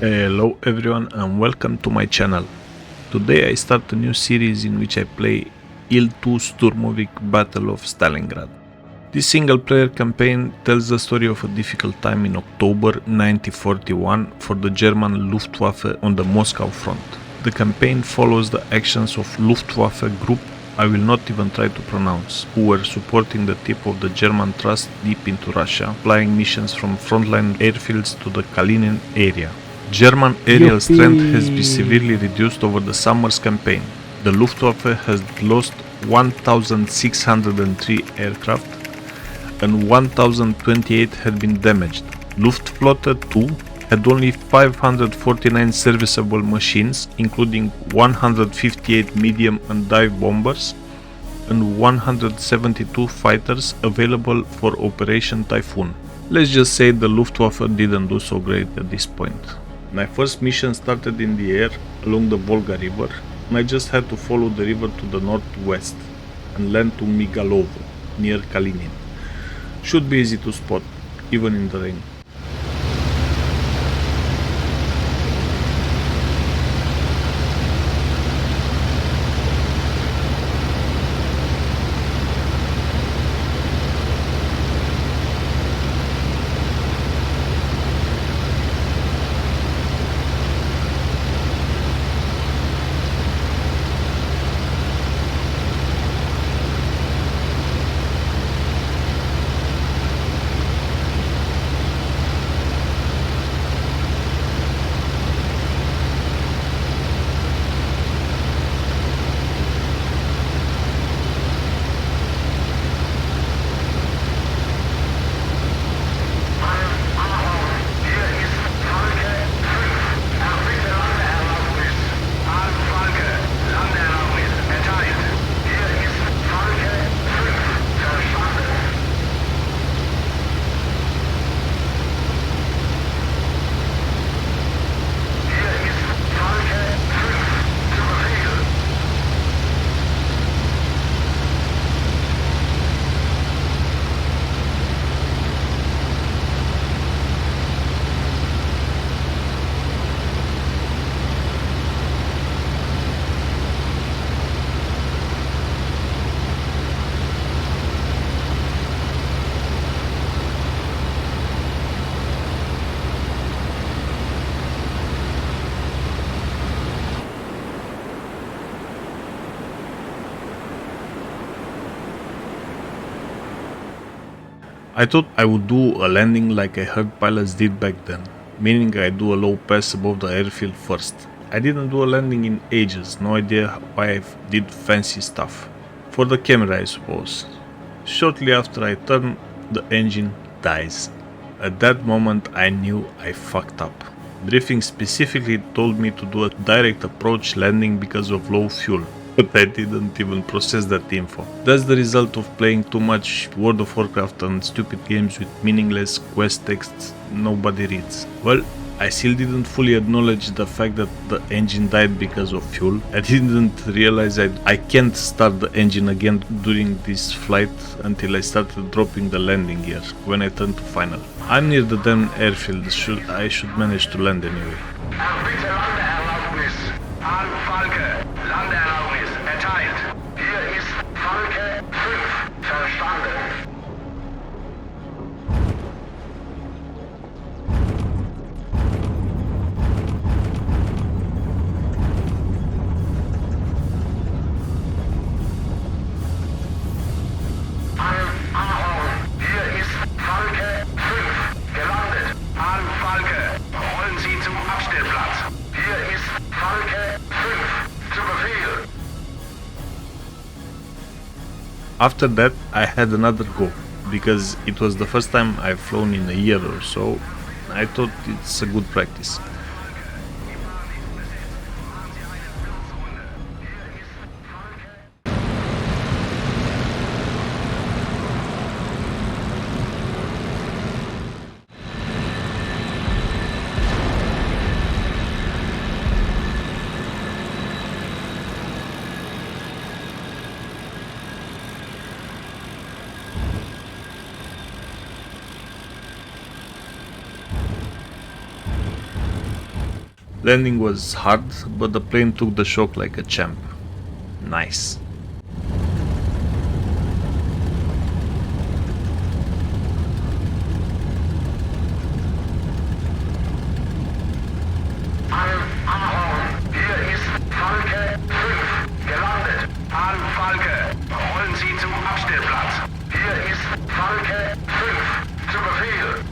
Hello everyone and welcome to my channel. Today I start a new series in which I play IL2 Sturmovik Battle of Stalingrad. This single player campaign tells the story of a difficult time in October 1941 for the German Luftwaffe on the Moscow front. The campaign follows the actions of Luftwaffe group I will not even try to pronounce, who were supporting the tip of the German thrust deep into Russia, flying missions from frontline airfields to the Kalinin area. German aerial strength has been severely reduced over the summer's campaign. The Luftwaffe has lost 1,603 aircraft and 1,028 had been damaged. Luftflotte 2 had only 549 serviceable machines, including 158 medium and dive bombers and 172 fighters available for Operation Typhoon. Let's just say the Luftwaffe didn't do so great at this point. My first mission started in the air along the Volga River, and I just had to follow the river to the northwest and land to Migalovo, near Kalinin. Should be easy to spot, even in the rain. I thought I would do a landing like I heard pilots did back then, meaning I do a low pass above the airfield first. I didn't do a landing in ages, no idea why I did fancy stuff. For the camera, I suppose. Shortly after I turn, the engine dies. At that moment I knew I fucked up. Briefing specifically told me to do a direct approach landing because of low fuel. But I didn't even process that info. That's the result of playing too much World of Warcraft and stupid games with meaningless quest texts nobody reads. Well, I still didn't fully acknowledge the fact that the engine died because of fuel. I didn't realize I can't start the engine again during this flight until I started dropping the landing gear when I turned to final. I'm near the damn airfield, I should manage to land anyway. After that, I had another go, because it was the first time I've flown in a year or so. I thought it's a good practice. Landing was hard, but the plane took the shock like a champ. Nice. Hier ist Falke 5 gelandet. An Falke, rollen Sie zum Abstellplatz. Hier ist Falke 5 zu Befehl.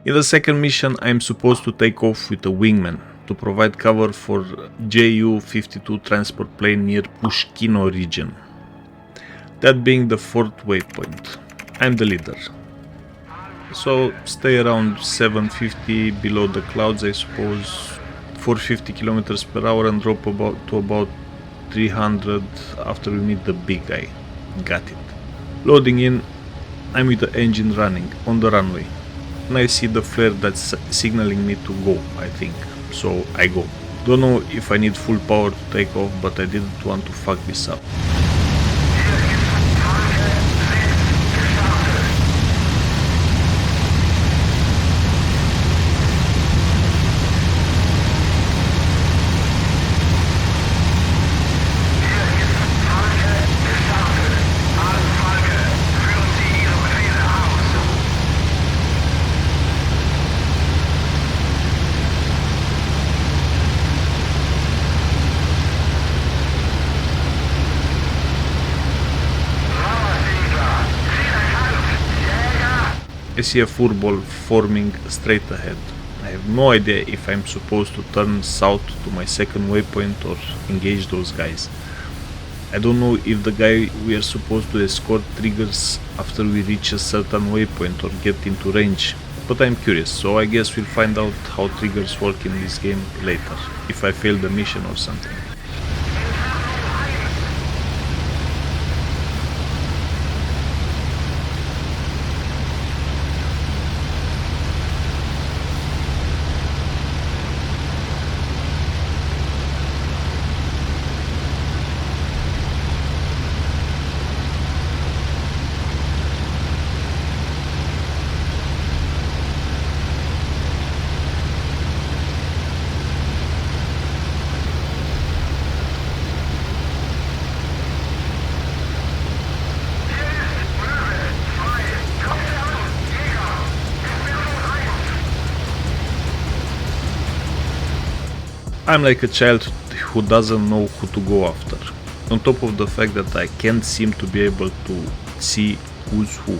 In the second mission, I am supposed to take off with a wingman to provide cover for Ju-52 transport plane near Pushkino region. That being the fourth waypoint. I'm the leader. So stay around 750 below the clouds, I suppose, 450 kilometers per hour, and drop to about 300 after we meet the big guy. Got it. Loading in, I'm with the engine running on the runway. And I see the flare that's signaling me to go, I think. So I go. Don't know if I need full power to take off, but I didn't want to fuck this up. I see a furball forming straight ahead. I have no idea if I'm supposed to turn south to my second waypoint or engage those guys. I don't know if the guy we are supposed to escort triggers after we reach a certain waypoint or get into range, but I'm curious, so I guess we'll find out how triggers work in this game later, if I fail the mission or something. I'm like a child who doesn't know who to go after, on top of the fact that I can't seem to be able to see who's who.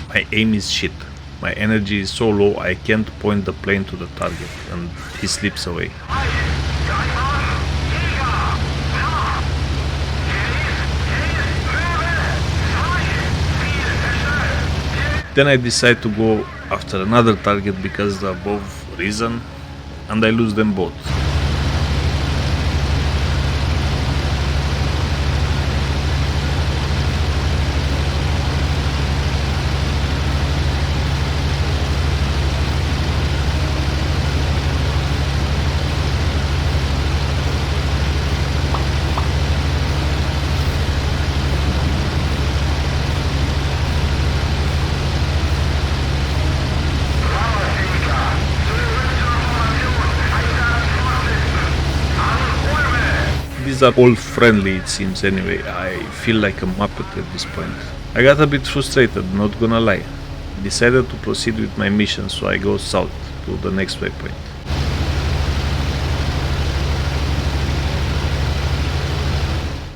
My aim is shit. My energy is so low I can't point the plane to the target, and he slips away. Then I decide to go after another target because the above reason, and I lose them both. These are all friendly, it seems anyway. I feel like a muppet at this point. I got a bit frustrated, not gonna lie. Decided to proceed with my mission, so I go south to the next waypoint.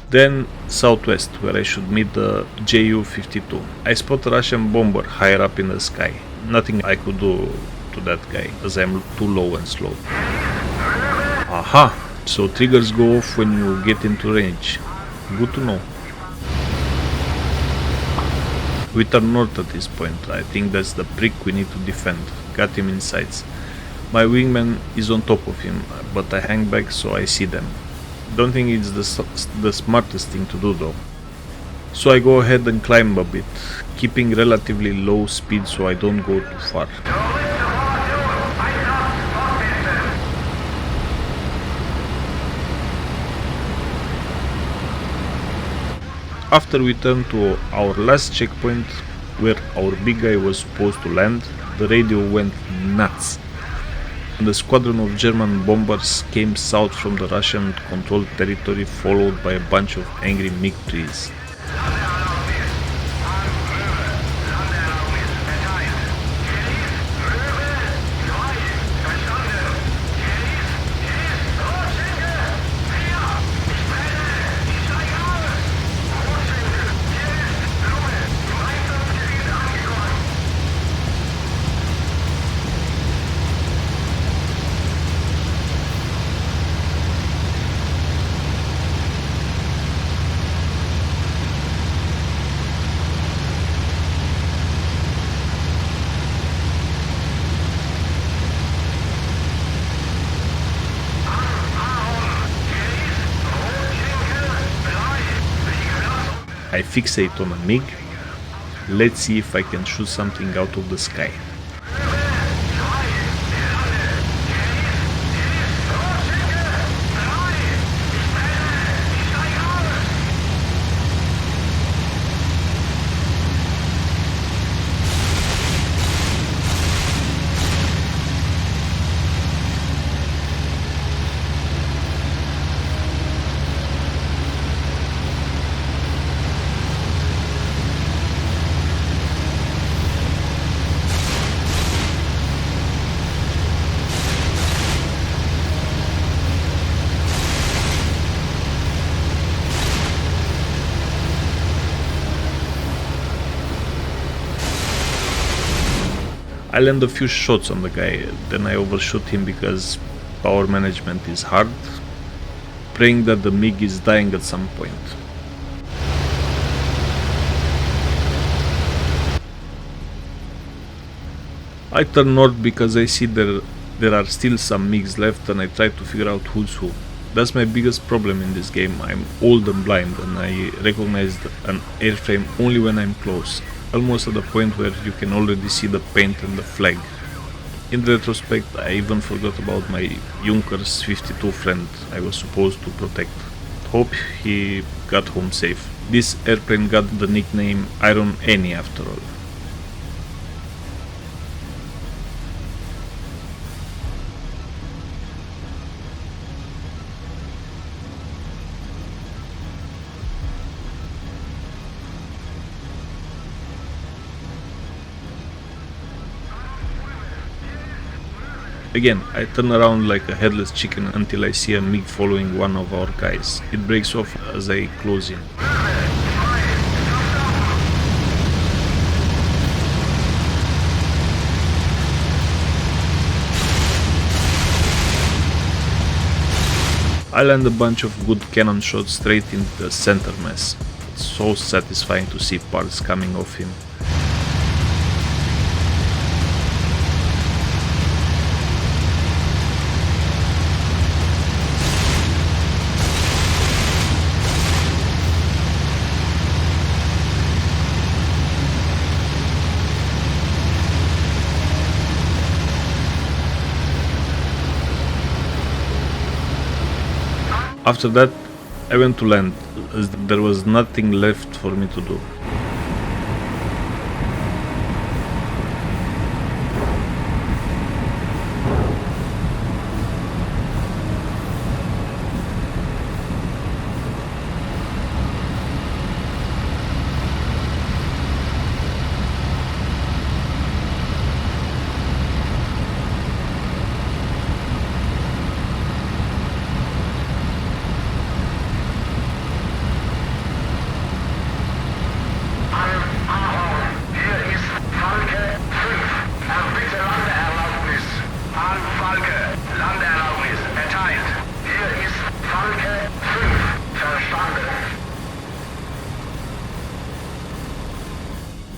Then southwest, where I should meet the Ju-52. I spot a Russian bomber higher up in the sky. Nothing I could do to that guy, as I'm too low and slow. Aha! So triggers go off when you get into range. Good to know. We turn north at this point. I think that's the prick we need to defend. Got him in sights. My wingman is on top of him, but I hang back so I see them. Don't think it's the smartest thing to do though. So I go ahead and climb a bit, keeping relatively low speed so I don't go too far. After we turn to our last checkpoint, where our big guy was supposed to land, the radio went nuts. And a squadron of German bombers came south from the Russian-controlled territory, followed by a bunch of angry MiG-3s. I fixate on a MiG. Let's see if I can shoot something out of the sky. I land a few shots on the guy, then I overshoot him because power management is hard, praying that the MiG is dying at some point. I turn north because I see there are still some MiGs left and I try to figure out who's who. That's my biggest problem in this game. I'm old and blind and I recognize an airframe only when I'm close, almost at the point where you can already see the paint and the flag. In retrospect, I even forgot about my Junkers 52 friend I was supposed to protect. Hope he got home safe. This airplane got the nickname Iron Annie after all. Again, I turn around like a headless chicken until I see a MiG following one of our guys. It breaks off as I close in. I land a bunch of good cannon shots straight into the center mass. It's so satisfying to see parts coming off him. After that, I went to land, as there was nothing left for me to do.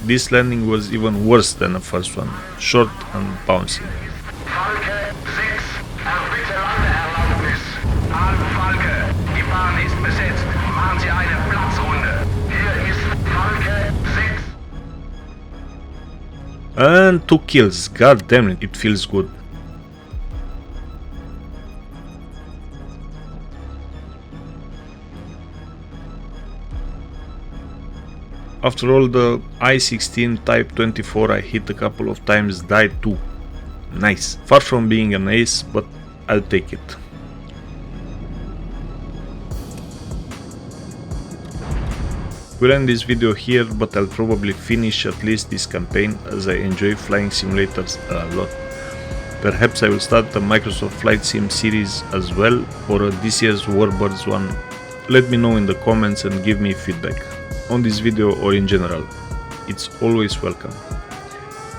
This landing was even worse than the first one, short and bouncy. Falke besetzt. Machen Sie eine Platzrunde. Hier ist Falke 6. And 2 kills, god damn it, it feels good. After all, the i16 Type 24 I hit a couple of times died too. Nice. Far from being an ace, but I'll take it. We'll end this video here, but I'll probably finish at least this campaign as I enjoy flying simulators a lot. Perhaps I will start the Microsoft Flight Sim series as well, or this year's Warbirds one. Let me know in the comments and give me feedback on this video or in general. It's always welcome.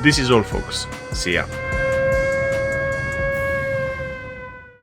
This is all, folks. See ya.